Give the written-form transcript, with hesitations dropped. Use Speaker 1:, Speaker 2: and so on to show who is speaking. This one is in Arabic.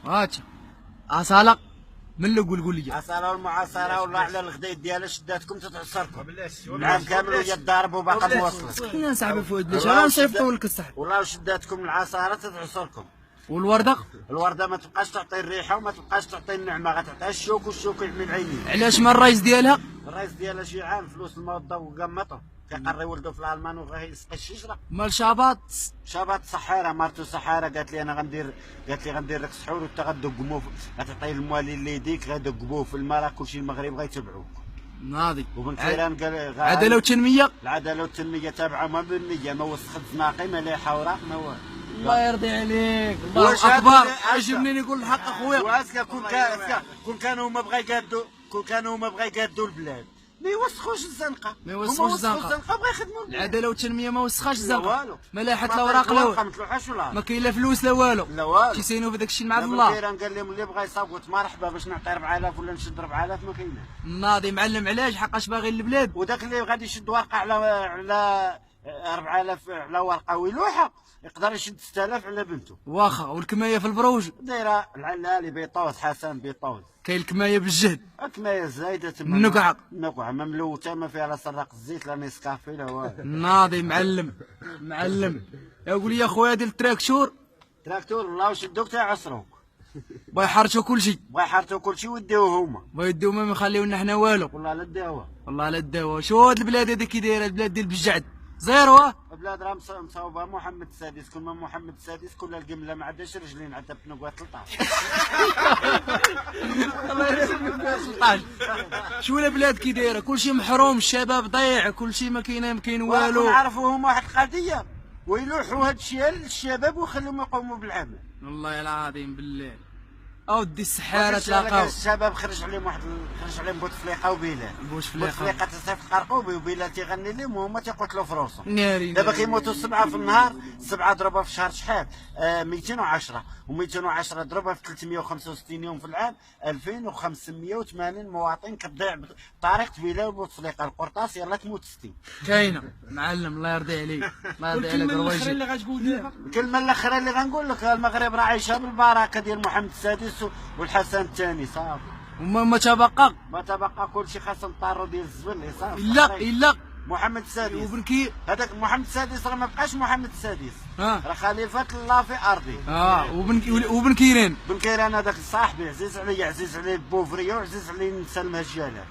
Speaker 1: هاتشا اصاله من اللي قول لي
Speaker 2: اصاله والمعاصره والله على الغدايد ديالها شداتكم تتعصركم العام كامل وهي تضارب وباقا ما وصلت.
Speaker 1: خلينا نسحب فؤاد ليش انا نصيفطوا لك الصحن
Speaker 2: والله شداتكم العصاره تتعصركم.
Speaker 1: والورده
Speaker 2: ما تبقاش تعطي الريحه وما تبقاش تعطي النعمه، غتعطيها الشوك والشوك يعمي العينين.
Speaker 1: علاش ما الرئيس ديالها؟
Speaker 2: الرئيس ديالها شي عام فلوس الموظف وقمطهم كيقري ولده في الالمان وغا يسقي الشجره.
Speaker 1: مال شابات
Speaker 2: سحاره مرتو سحاره قالت لي انا غندير لك سحور وانت غدقموه غتعطي الموالي اللي يديك غيدقموه في الماء راه كلشي المغرب غيتبعوك.
Speaker 1: ناضي
Speaker 2: وبن كيران قال
Speaker 1: عداله والتنميه.
Speaker 2: العداله والتنميه تابعه ما بالنيه، ما وسخت زناقي ما ليحه وراق ما والو.
Speaker 1: الله يرضي عليك الله اكبر. عجبني يقول الحق اخويا.
Speaker 2: واسكا كون كانوا هما بغا يقادوا البلاد ما يوسخوش الزنقه.
Speaker 1: ما يوسخوش الزنقه
Speaker 2: بغا يخدموا
Speaker 1: العداله والتنميه ما وسخاش الزنقه.
Speaker 2: والو
Speaker 1: ما لاحت لا اوراق لا والو.
Speaker 2: ما تلوحاش ولا
Speaker 1: ما كاين لا فلوس لا والو.
Speaker 2: لا والو.
Speaker 1: كيساينوا في داك الشيء مع الله.
Speaker 2: كيران قال لهم اللي بغا يصاوبوا مرحبا باش نعطي 4000 ولا نشد 4000 ما كايناش.
Speaker 1: ناضي معلم علاش حقاش باغي البلاد.
Speaker 2: وداك اللي غادي يشد ورقه على 4000 على ورقه ويلوحه يقدر يشد 6000 على بنته.
Speaker 1: واخا والكمايه في البروج
Speaker 2: دايره العلالي بيطوز حسن بيطوز.
Speaker 1: كاين الكمايه بالجهد.
Speaker 2: الكمايه زايده تما
Speaker 1: النقعه
Speaker 2: ما ملوته ما فيها لا سراق الزيت لا نيسكافي لا والو.
Speaker 1: ناضي معلم قول لي يا خويا ديال التراكتور
Speaker 2: والله وشدوك تيعصروك
Speaker 1: بغا يحرشوا كلشي
Speaker 2: ويديوه هما
Speaker 1: بغا يديو ما يخليونا حنا والو.
Speaker 2: والله لا داوها
Speaker 1: والله لا داوها. شو هاد البلاد هادي كي دايره البلاد ديال بجعد زيرو.
Speaker 2: البلاد راه مصاوبه محمد السادس كل ما محمد السادس كل القمله ما عندهاش رجلين عندها بنقوات 13.
Speaker 1: الله يرحم 13. شو البلاد كي دايره كلشي محروم الشباب ضيع كلشي ما كاين والو.
Speaker 2: نعرفوا هما واحد القضيه ويلوحوا هاد الشيء للشباب ويخليهم يقوموا بالعمل.
Speaker 1: والله العظيم بالله اودي السحاره تلاقاو
Speaker 2: الشباب خرج عليهم بوتفليقه وبيلال. بوتفليقه تصيفط قرقوبي وبيلال تيغني لهم وهما تيقتلوا في روسهم. دابا كيموتوا 7 في النهار، 7 ضربها في شهر شحال 210 و210 ضربها في 365 يوم في العام 2580 مواطن كتضيع بطريقه بيلال وبوتفليقه. القرطاس يلاه تموت 60
Speaker 1: كاينه. معلم الله يرضي عليك الله يرضي عليك.
Speaker 2: الكلمه اللي غتقول الكلمه الاخرى اللي غنقول لك المغرب راه عايشه بالبركه ديال محمد السادس والحسن الثاني صافي.
Speaker 1: وما تبقى
Speaker 2: كلشي خاص نطارو ديال الزبل صافي.
Speaker 1: الا
Speaker 2: محمد السادس
Speaker 1: وبنكي
Speaker 2: هذاك محمد السادس راه ما بقاش محمد السادس راه خليفه الله في ارضي. وبن كيران هذاك صاحبي عزيز عليا بوفريه وعزيز علي نسلم هالجلال.